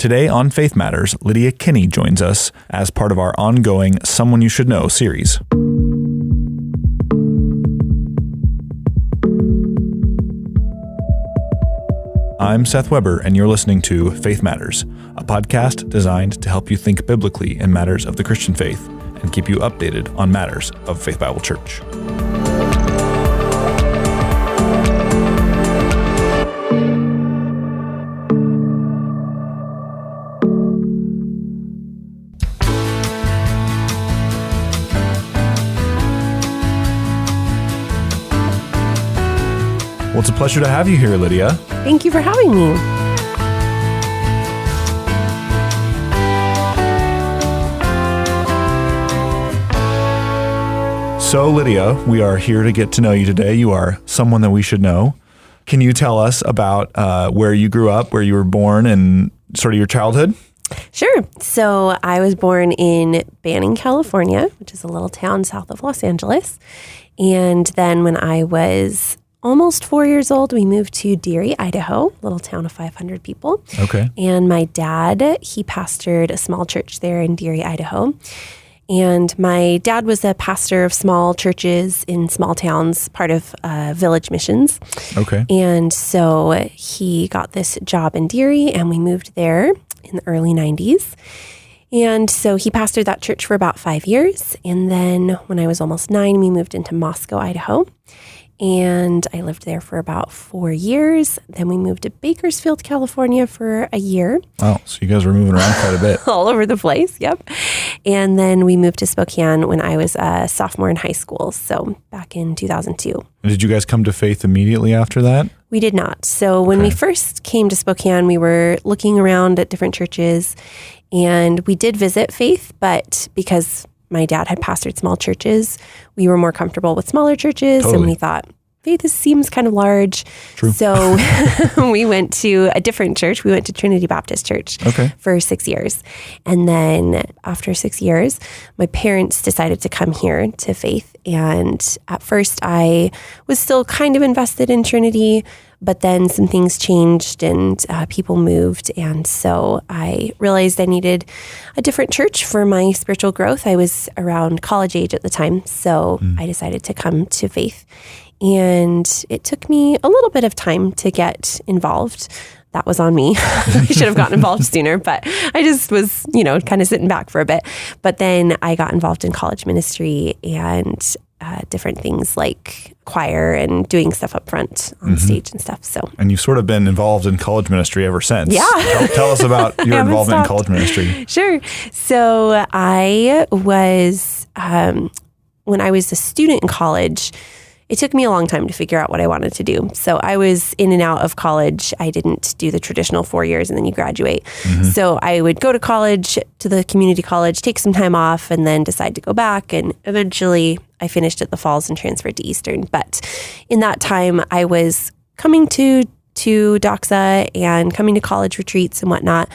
Today on Faith Matters, Lydia Kinne joins us as part of our ongoing Someone You Should Know series. I'm Seth Weber, and you're listening to Faith Matters, a podcast designed to help you think biblically in matters of the Christian faith and keep you updated on matters of Faith Bible Church. Well, it's a pleasure to have you here, Lydia. Thank you for having me. So, Lydia, we are here to get to know you today. You are someone that we should know. Can you tell us about where you grew up, where you were born, and sort of your childhood? Sure. So I was born in Banning, California, which is a little town south of Los Angeles. And then when I was almost 4 years old, we moved to Deary, Idaho, a little town of 500 people. Okay. And my dad, he pastored a small church there in Deary, Idaho. And my dad was a pastor of small churches in small towns, part of Village Missions. Okay. And so he got this job in Deary, and we moved there in the early 90s. And so he pastored that church for about 5 years. And then when I was almost 9, we moved into Moscow, Idaho. And I lived there for about 4 years. Then we moved to Bakersfield, California for a year. Wow. So you guys were moving around quite a bit. All over the place. Yep. And then we moved to Spokane when I was a sophomore in high school. So back in 2002. And did you guys come to faith immediately after that? We did not. So when we first came to Spokane, we were looking around at different churches, and we did visit Faith, but because my dad had pastored small churches, we were more comfortable with smaller churches. Totally. And we thought, Faith seems kind of large. True. So we went to a different church. We went to Trinity Baptist Church for 6 years. And then after 6 years, my parents decided to come here to Faith. And at first I was still kind of invested in Trinity, but then some things changed and people moved. And so I realized I needed a different church for my spiritual growth. I was around college age at the time. So I decided to come to Faith. And it took me a little bit of time to get involved. That was on me. I should have gotten involved sooner, but I just was, kind of sitting back for a bit. But then I got involved in college ministry and different things like choir and doing stuff up front on stage and stuff. So, and you've sort of been involved in college ministry ever since. Yeah. Tell us about your involvement in college ministry. Sure. So I was, when I was a student in college, it took me a long time to figure out what I wanted to do. So I was in and out of college. I didn't do the traditional 4 years and then you graduate. So I would go to college, to the community college, take some time off, and then decide to go back. And eventually I finished at the Falls and transferred to Eastern. But in that time, I was coming to Doxa and coming to college retreats and whatnot.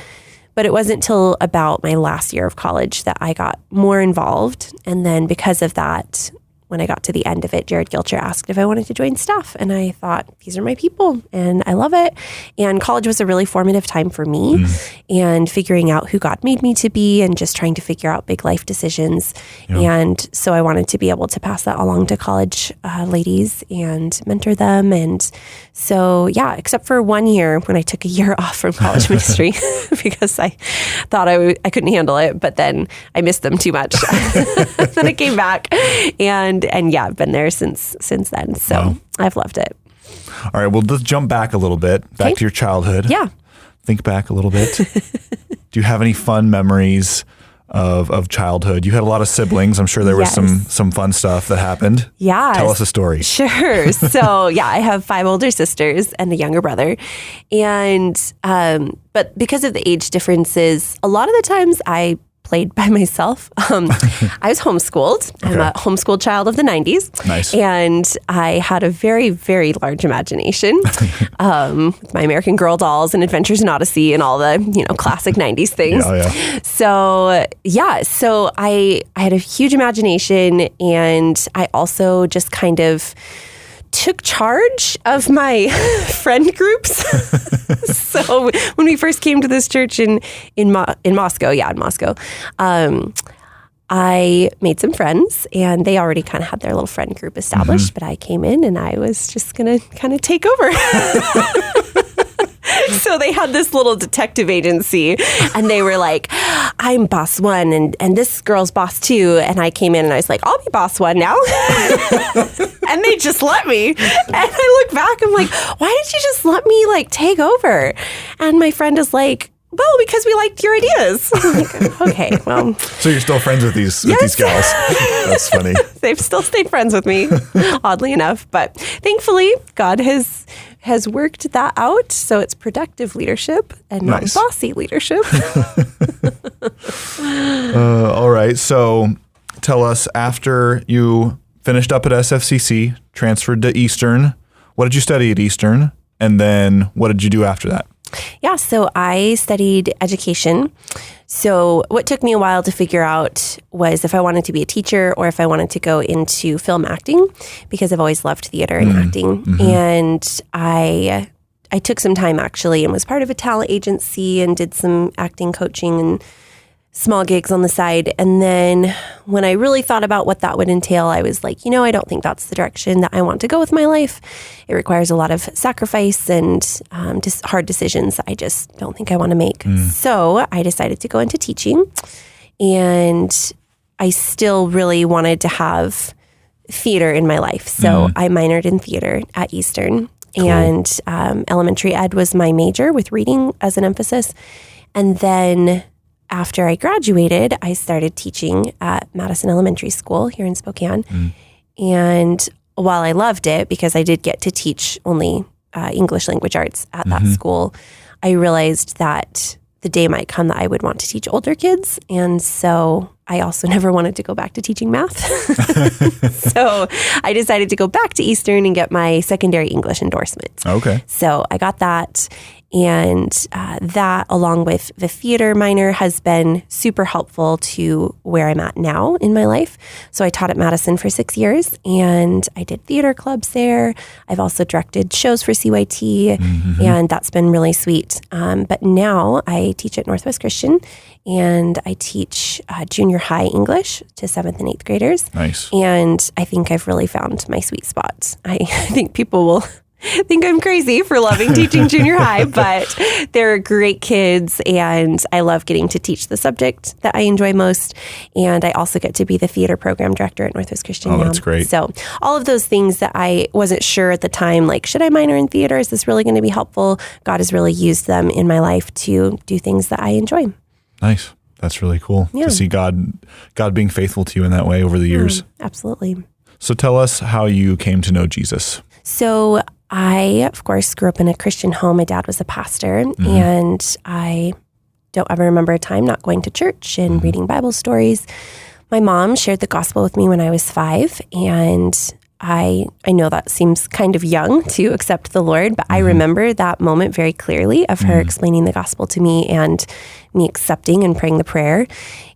But it wasn't till about my last year of college that I got more involved. And then because of that, when I got to the end of it, Jared Gilcher asked if I wanted to join staff. And I thought, these are my people and I love it. And college was a really formative time for me and figuring out who God made me to be and just trying to figure out big life decisions. And so I wanted to be able to pass that along to college ladies and mentor them. And so, except for 1 year when I took a year off from college ministry because I thought I couldn't handle it, but then I missed them too much. Then I came back and I've been there since then. So I've loved it. All right. Well, let's jump back a little bit, back to your childhood. Yeah. Think back a little bit. Do you have any fun memories of childhood? You had a lot of siblings. I'm sure there was some fun stuff that happened. Yeah. Tell us a story. Sure. So I have 5 older sisters and a younger brother. And, but because of the age differences, a lot of the times I played by myself. I was homeschooled. Okay. I'm a homeschooled child of the 90s. Nice. And I had a very, very large imagination with my American Girl dolls and Adventures in Odyssey and all the, classic 90s things. So I had a huge imagination, and I also just kind of took charge of my friend groups. So when we first came to this church in Moscow, I made some friends, and they already kind of had their little friend group established, but I came in and I was just going to kind of take over. So they had this little detective agency, and they were like, I'm boss one, and this girl's boss two. And I came in and I was like, I'll be boss one now. And they just let me. And I look back, I'm like, why did you just let me like take over? And my friend is like, well, because we liked your ideas. I'm like, okay, well. So you're still friends with these gals. That's funny. They've still stayed friends with me, oddly enough. But thankfully, God has worked that out. So it's productive leadership and not bossy leadership. All right. So tell us, after you finished up at SFCC, transferred to Eastern, what did you study at Eastern? And then what did you do after that? Yeah, so I studied education. So what took me a while to figure out was if I wanted to be a teacher or if I wanted to go into film acting, because I've always loved theater and acting. And I took some time actually and was part of a talent agency and did some acting coaching and small gigs on the side. And then when I really thought about what that would entail, I was like, I don't think that's the direction that I want to go with my life. It requires a lot of sacrifice and just hard decisions that I just don't think I want to make. So I decided to go into teaching, and I still really wanted to have theater in my life. So I minored in theater at Eastern. Cool. And elementary ed was my major with reading as an emphasis. And then after I graduated, I started teaching at Madison Elementary School here in Spokane. And while I loved it, because I did get to teach only English language arts at that school, I realized that the day might come that I would want to teach older kids. And so I also never wanted to go back to teaching math. So I decided to go back to Eastern and get my secondary English endorsement. Okay. So I got that. And that, along with the theater minor, has been super helpful to where I'm at now in my life. So I taught at Madison for 6 years, and I did theater clubs there. I've also directed shows for CYT, and that's been really sweet. But now I teach at Northwest Christian, and I teach junior high English to 7th and 8th graders. Nice. And I think I've really found my sweet spot. I think people will think I'm crazy for loving teaching junior high, but they're great kids, and I love getting to teach the subject that I enjoy most. And I also get to be the theater program director at Northwest Christian now. That's great. So all of those things that I wasn't sure at the time, like, should I minor in theater? Is this really going to be helpful? God has really used them in my life to do things that I enjoy. Nice. That's really cool to see God being faithful to you in that way over the years. Absolutely. So tell us how you came to know Jesus. So I, of course, grew up in a Christian home. My dad was a pastor, and I don't ever remember a time not going to church and reading Bible stories. My mom shared the gospel with me when I was 5, and I know that seems kind of young to accept the Lord, but I remember that moment very clearly of her explaining the gospel to me and me accepting and praying the prayer.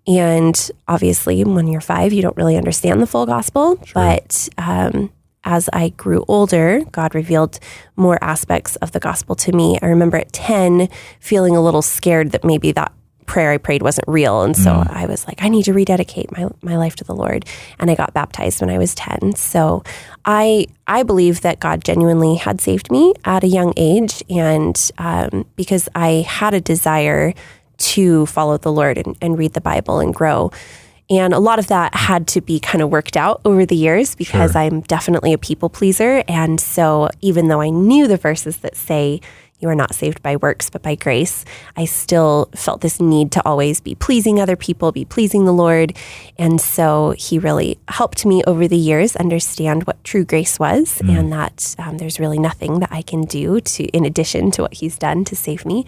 And obviously, when you're 5, you don't really understand the full gospel, but as I grew older, God revealed more aspects of the gospel to me. I remember at 10 feeling a little scared that maybe that prayer I prayed wasn't real. And so I was like, I need to rededicate my life to the Lord. And I got baptized when I was 10. So I believe that God genuinely had saved me at a young age. And because I had a desire to follow the Lord and read the Bible and grow. And a lot of that had to be kind of worked out over the years because I'm definitely a people pleaser. And so even though I knew the verses that say, you are not saved by works, but by grace, I still felt this need to always be pleasing other people, be pleasing the Lord. And so he really helped me over the years understand what true grace was and that there's really nothing that I can do in addition to what he's done to save me.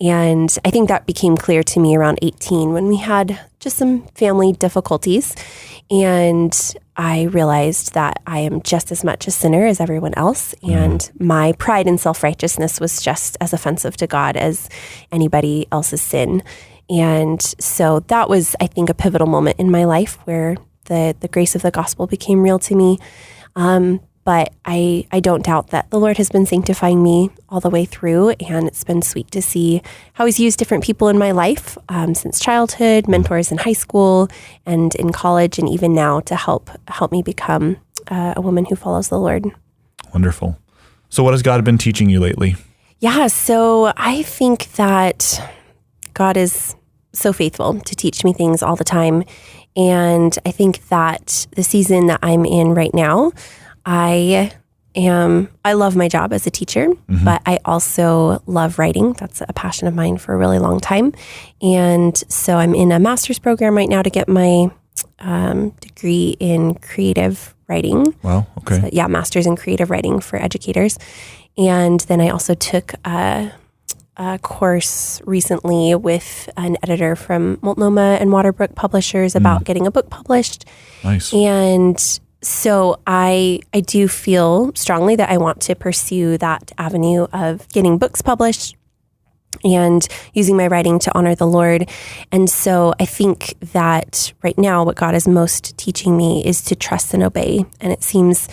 And I think that became clear to me around 18 when we had just some family difficulties. And I realized that I am just as much a sinner as everyone else. And my pride and self-righteousness was just as offensive to God as anybody else's sin. And so that was, I think, a pivotal moment in my life where the grace of the gospel became real to me. But I don't doubt that the Lord has been sanctifying me all the way through, and it's been sweet to see how he's used different people in my life since childhood, mentors in high school and in college, and even now to help me become a woman who follows the Lord. Wonderful. So what has God been teaching you lately? Yeah, so I think that God is so faithful to teach me things all the time. And I think that the season that I'm in right now, I love my job as a teacher, but I also love writing. That's a passion of mine for a really long time. And so I'm in a master's program right now to get my degree in creative writing. Wow. Okay. So, yeah, master's in creative writing for educators. And then I also took a course recently with an editor from Multnomah and Waterbrook Publishers about getting a book published. Nice. And so I do feel strongly that I want to pursue that avenue of getting books published and using my writing to honor the Lord. And so I think that right now what God is most teaching me is to trust and obey. And it seems,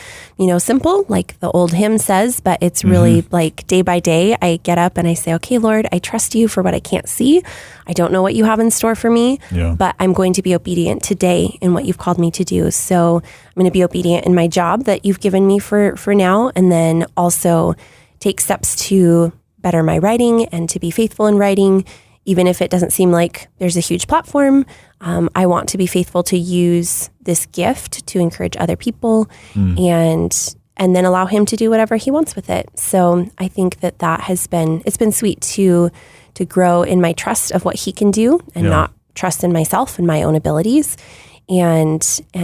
simple, like the old hymn says, but it's really like day by day, I get up and I say, okay, Lord, I trust you for what I can't see. I don't know what you have in store for me, but I'm going to be obedient today in what you've called me to do. So I'm going to be obedient in my job that you've given me for now, and then also take steps to better my writing and to be faithful in writing, even if it doesn't seem like there's a huge platform. I want to be faithful to use this gift to encourage other people and then allow him to do whatever he wants with it. So I think that it's been sweet to grow in my trust of what he can do and not trust in myself and my own abilities, and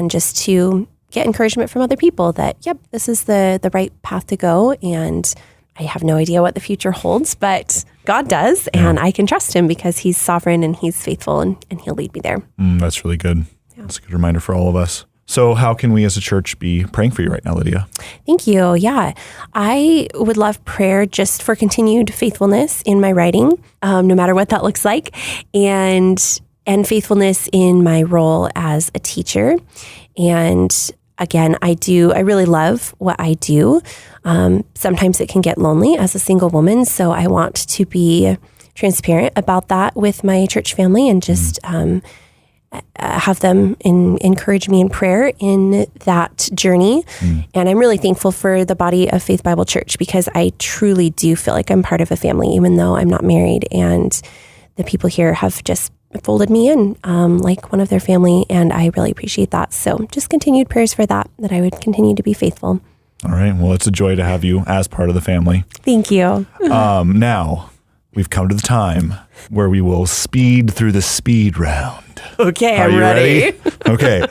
just to get encouragement from other people that, yep, this is the right path to go. And I have no idea what the future holds, but God does, and I can trust him because he's sovereign and he's faithful, and he'll lead me there. That's really good. Yeah. That's a good reminder for all of us. So how can we as a church be praying for you right now, Lydia? Thank you. Yeah. I would love prayer just for continued faithfulness in my writing, no matter what that looks like, and faithfulness in my role as a teacher. And again, I really love what I do. Sometimes it can get lonely as a single woman, so I want to be transparent about that with my church family and just have them encourage me in prayer in that journey. And I'm really thankful for the body of Faith Bible Church because I truly do feel like I'm part of a family, even though I'm not married. And the people here have just folded me in like one of their family, and I really appreciate that. So just continued prayers for that I would continue to be faithful. All right. Well, it's a joy to have you as part of the family. Thank you. Now, we've come to the time where we will speed through the speed round. Okay, Are I'm you ready? Okay.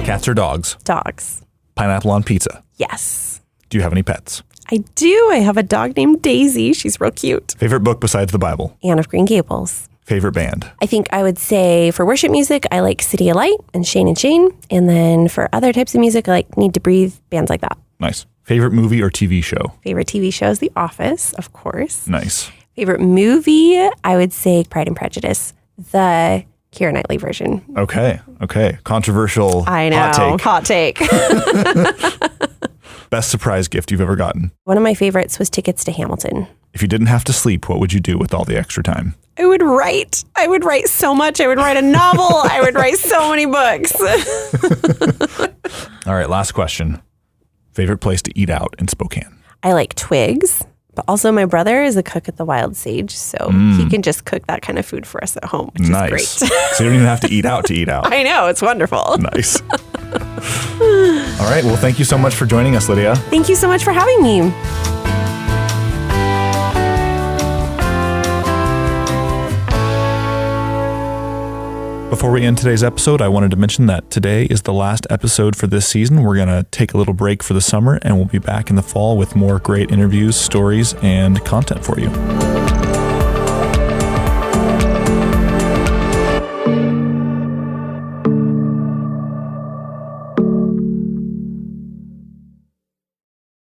Cats or dogs? Dogs. Pineapple on pizza? Yes. Do you have any pets? I do. I have a dog named Daisy. She's real cute. Favorite book besides the Bible? Anne of Green Gables. Favorite band? I think I would say for worship music, I like City of Light and Shane and Shane. And then for other types of music, I like Need to Breathe, bands like that. Nice. Favorite movie or TV show? Favorite TV show is The Office, of course. Nice. Favorite movie, I would say Pride and Prejudice, the Keira Knightley version. Okay. Controversial. I know. Hot take. Best surprise gift you've ever gotten? One of my favorites was tickets to Hamilton. If you didn't have to sleep, what would you do with all the extra time? I would write so much. I would write a novel. I would write so many books. All right, last question. Favorite place to eat out in Spokane? I like Twigs, but also my brother is a cook at the Wild Sage, so he can just cook that kind of food for us at home, which is great. So you don't even have to eat out to eat out. I know, it's wonderful. Nice. All right, well, thank you so much for joining us, Lydia. Thank you so much for having me. Before we end today's episode, I wanted to mention that today is the last episode for this season. We're going to take a little break for the summer, and we'll be back in the fall with more great interviews, stories, and content for you.